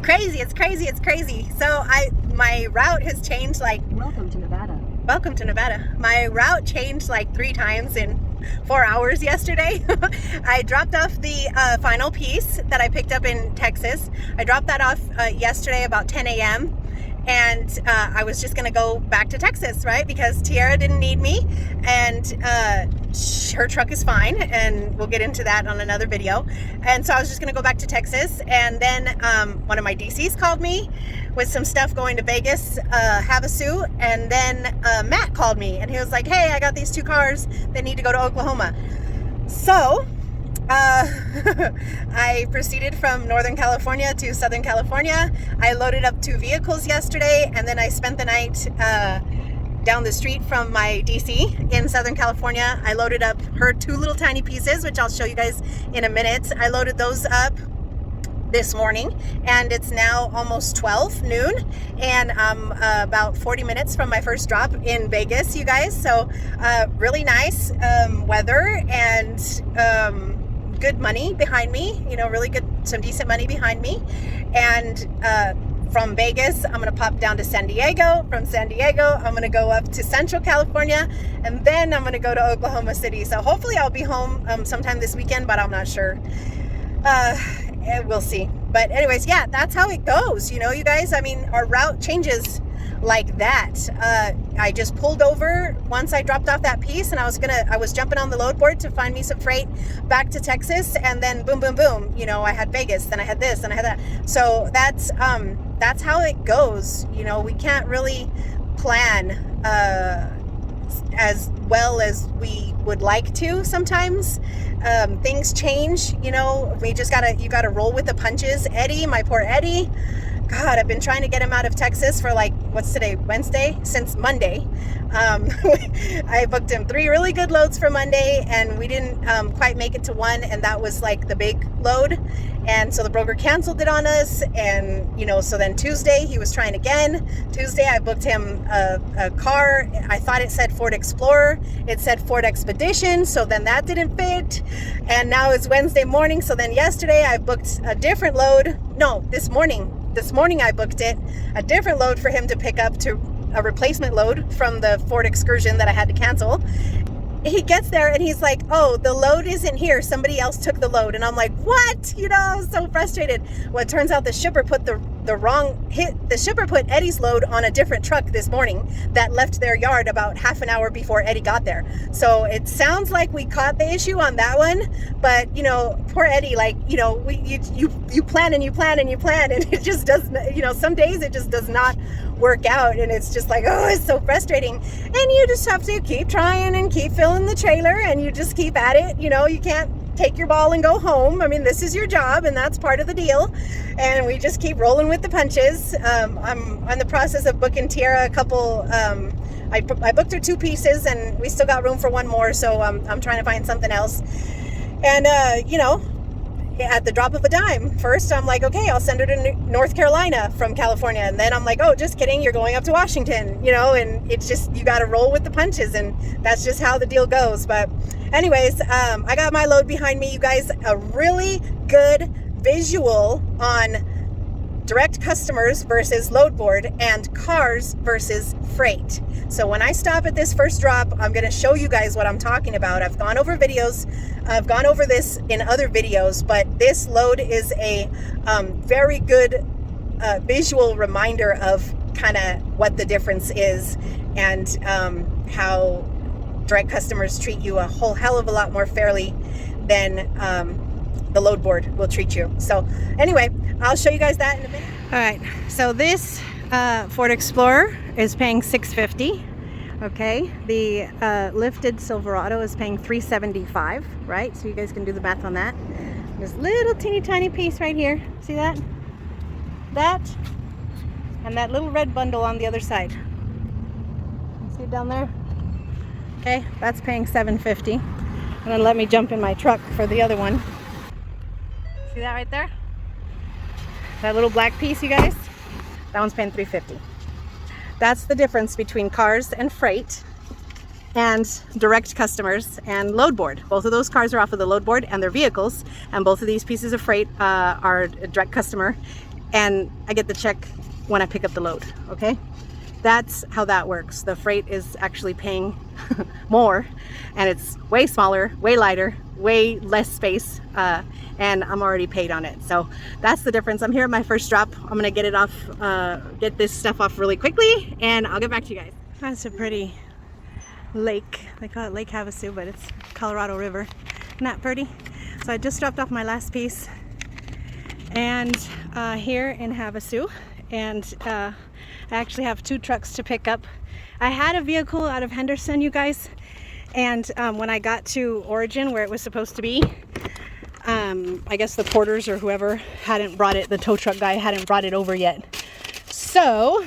crazy. It's crazy. It's crazy. So my route has changed like. Welcome to Nevada. Welcome to Nevada. My route changed like 3 times in 4 hours yesterday. I dropped off the final piece that I picked up in Texas. I dropped that off yesterday about 10 a.m. and I was just gonna go back to Texas, right? Because Tiara didn't need me, and her truck is fine, and we'll get into that on another video. And so I was just gonna go back to Texas, and then one of my DCs called me with some stuff going to Vegas, Havasu, and then Matt called me, and he was like, hey, I got these 2 cars that need to go to Oklahoma. So I proceeded from Northern California to Southern California. I loaded up 2 vehicles yesterday, and then I spent the night down the street from my DC in Southern California. I loaded up her 2 little tiny pieces, which I'll show you guys in a minute. I loaded those up this morning, and it's now almost 12 noon, and I'm about 40 minutes from my first drop in Vegas, you guys. So really nice weather, and good money behind me, you know, really good, some decent money behind me. And from Vegas, I'm gonna pop down to San Diego. From San Diego, I'm gonna go up to Central California, and then I'm gonna go to Oklahoma City. So hopefully I'll be home sometime this weekend, but I'm not sure. We'll see. But anyways, yeah, that's how it goes, you know, you guys. I mean, our route changes like that. I just pulled over once I dropped off that piece, and I was jumping on the load board to find me some freight back to Texas, and then boom, boom, boom, you know, I had Vegas, then I had this, then I had that. So that's how it goes. You know, we can't really plan as well as we would like to sometimes. Things change, you know, you gotta roll with the punches. Eddie, my poor Eddie, God, I've been trying to get him out of Texas for like, what's today, Wednesday? Since Monday. I booked him 3 really good loads for Monday, and we didn't quite make it to 1, and that was like the big load. And so the broker canceled it on us, and you know, so then Tuesday he was trying again. Tuesday I booked him a car. I thought it said Ford Explorer, it said Ford Expedition, so then that didn't fit. And now it's Wednesday morning, so then yesterday I booked a different load. No, this morning I booked a different load for him to pick up, to a replacement load from the Ford Excursion that I had to cancel. He gets there and he's like, oh, the load isn't here, somebody else took the load. And I'm like, what? You know, I was so frustrated. Well, it turns out the shipper put the shipper put Eddie's load on a different truck this morning that left their yard about half an hour before Eddie got there. So it sounds like we caught the issue on that one, but you know, poor Eddie, like, you know, you plan and you plan and you plan, and it just doesn't, you know, some days it just does not work out, and it's just like, oh, it's so frustrating. And you just have to keep trying and keep filling the trailer, and you just keep at it. You know, you can't take your ball and go home. I mean, this is your job, and that's part of the deal, and we just keep rolling with the punches. I'm in the process of booking Tiara a couple. I booked her 2 pieces, and we still got room for 1 more, so I'm trying to find something else. And you know, at the drop of a dime, first I'm like, okay, I'll send her to North Carolina from California, and then I'm like, oh, just kidding, you're going up to Washington, you know. And it's just, you got to roll with the punches, and that's just how the deal goes. But anyways, I got my load behind me, you guys. A really good visual on direct customers versus Loadboard, and cars versus freight. So when I stop at this first drop, I'm going to show you guys what I'm talking about. I've gone over this in other videos, but this load is a very good visual reminder of kind of what the difference is, and how direct customers treat you a whole hell of a lot more fairly than the Loadboard will treat you. So anyway, I'll show you guys that in a minute. All right, so this Ford Explorer is paying $650. Okay, the lifted Silverado is paying $375, right? So you guys can do the math on that. This little teeny tiny piece right here, see that? That, and that little red bundle on the other side. See it down there? Okay, that's paying $750. And then let me jump in my truck for the other one. See that right there? That little black piece, you guys? That one's paying $350. That's the difference between cars and freight and direct customers and Loadboard. Both of those cars are off of the Loadboard and their vehicles, and both of these pieces of freight are a direct customer and I get the check when I pick up the load, okay? That's how that works. The freight is actually paying more, and it's way smaller, way lighter, way less space, and I'm already paid on it. So that's the difference. I'm here at my first drop. I'm gonna get it off, get this stuff off really quickly, and I'll get back to you guys. That's a pretty lake. They call it Lake Havasu, but it's Colorado River. Isn't that pretty? So I just dropped off my last piece, and here in Havasu, and I actually have 2 trucks to pick up. I had a vehicle out of Henderson, you guys, and when I got to Origin, where it was supposed to be, I guess the porters or whoever hadn't brought it, the tow truck guy hadn't brought it over yet. So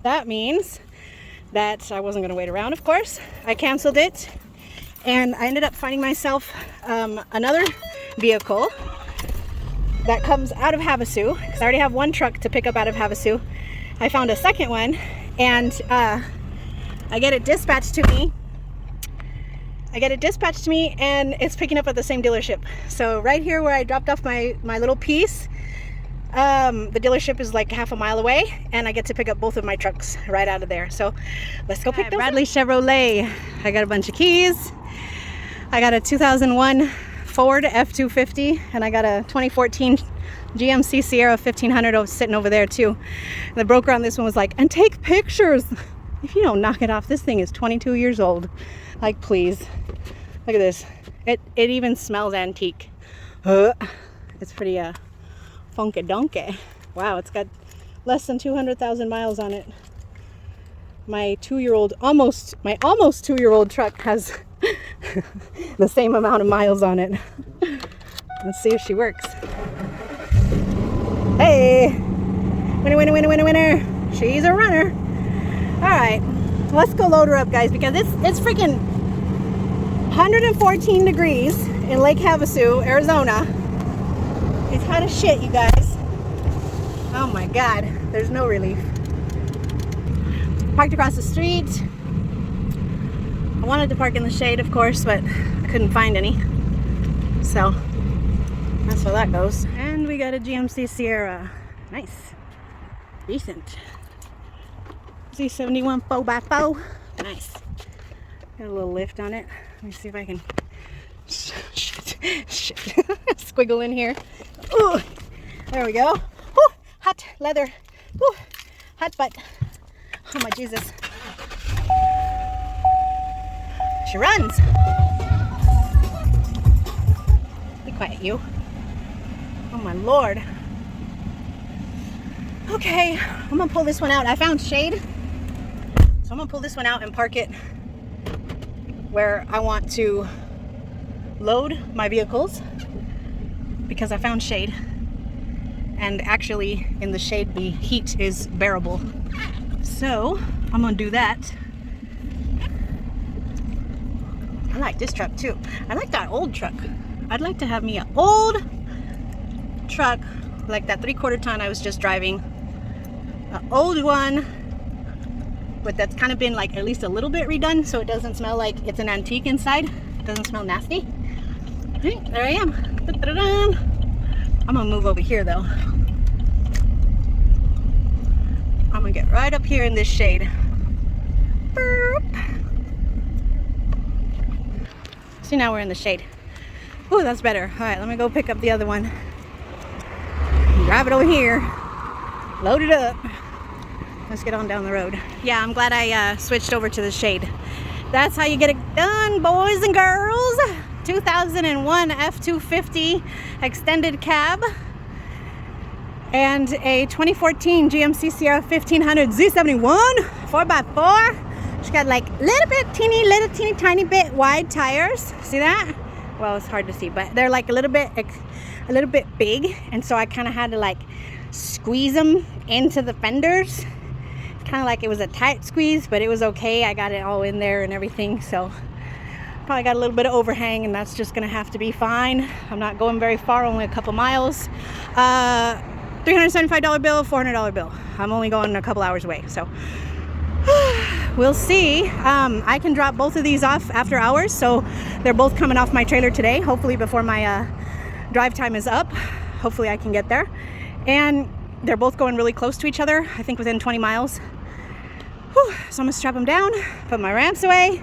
that means that I wasn't gonna wait around, of course. I canceled it, and I ended up finding myself another vehicle that comes out of Havasu, because I already have 1 truck to pick up out of Havasu. I found a second one, and I get it dispatched to me. And it's picking up at the same dealership. So right here where I dropped off my little piece, the dealership is like half a mile away, and I get to pick up both of my trucks right out of there. So let's go pick those Bradley up. Chevrolet. I got a bunch of keys. I got a 2001 Ford F-250, and I got a 2014 GMC Sierra 1500 sitting over there too. The broker on this one was like, and take pictures. If you don't knock it off, this thing is 22 years old. Like, please. Look at this. It even smells antique. It's pretty funky donkey. Wow, it's got less than 200,000 miles on it. My almost 2-year-old truck has the same amount of miles on it. Let's see if she works. Hey, winner. She's a runner. All right, let's go load her up, guys, because it's freaking 114 degrees in Lake Havasu, Arizona. It's hot as shit, you guys. Oh my God, there's no relief. Parked across the street. I wanted to park in the shade, of course, but I couldn't find any. So that's how that goes. And we got a GMC Sierra. Nice. Decent. Z71 4x4. Nice. Got a little lift on it. Let me see if I can shit. Squiggle in here. Ooh, there we go. Ooh, hot leather. Ooh, hot butt. Oh my Jesus. She runs. Be quiet, you. Oh my Lord. Okay, I'm gonna pull this one out. I found shade, so I'm gonna pull this one out and park it where I want to load my vehicles, because I found shade, and actually in the shade the heat is bearable. So I'm gonna do that. I like this truck too. I like that old truck. I'd like to have me an old truck like that 3/4 ton I was just driving. An old one, but that's kind of been like at least a little bit redone, so it doesn't smell like it's an antique inside. It doesn't smell nasty. Okay, there I am. I'm gonna move over here though. I'm gonna get right up here in this shade. Burp. See, now we're in the shade. Ooh, that's better. All right, let me go pick up the other one. Drive it over here. Load it up. Let's get on down the road. Yeah, I'm glad I switched over to the shade. That's how you get it done, boys and girls. 2001 F-250 extended cab and a 2014 GMC Sierra 1500 Z71 4x4. She got like little teeny tiny bit wide tires. See that? Well, it's hard to see, but they're like a little bit big, and so I kind of had to like squeeze them into the fenders. Kind of like it was a tight squeeze, but it was okay. I got it all in there and everything, so probably got a little bit of overhang, and that's just gonna have to be fine. I'm not going very far, only a couple miles. $375 bill, $400 bill. I'm only going a couple hours away, so we'll see. I can drop both of these off after hours, so they're both coming off my trailer today, hopefully before my drive time is up. Hopefully I can get there. And they're both going really close to each other, I think within 20 miles. Whew. So I'm gonna strap them down, put my ramps away,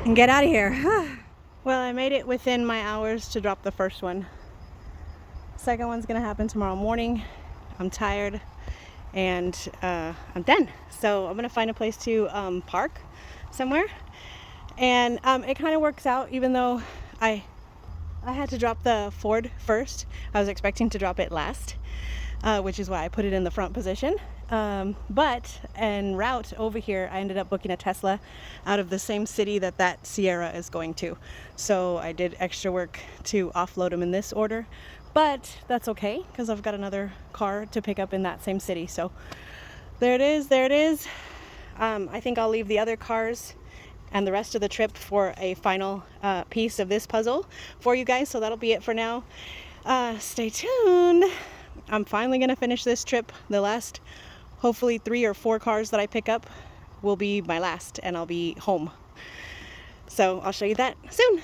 and get out of here. Well, I made it within my hours to drop the first one. Second one's gonna happen tomorrow morning. I'm tired and I'm done. So I'm gonna find a place to park somewhere. And it kind of works out, even though I had to drop the Ford first. I was expecting to drop it last, which is why I put it in the front position. But en route over here, I ended up booking a Tesla out of the same city that Sierra is going to. So I did extra work to offload them in this order, but that's okay because I've got another car to pick up in that same city. So there it is. I think I'll leave the other cars and the rest of the trip for a final piece of this puzzle for you guys. So that'll be it for now. Stay tuned. I'm finally gonna finish this trip. The last hopefully 3 or 4 cars that I pick up will be my last, and I'll be home. So I'll show you that soon.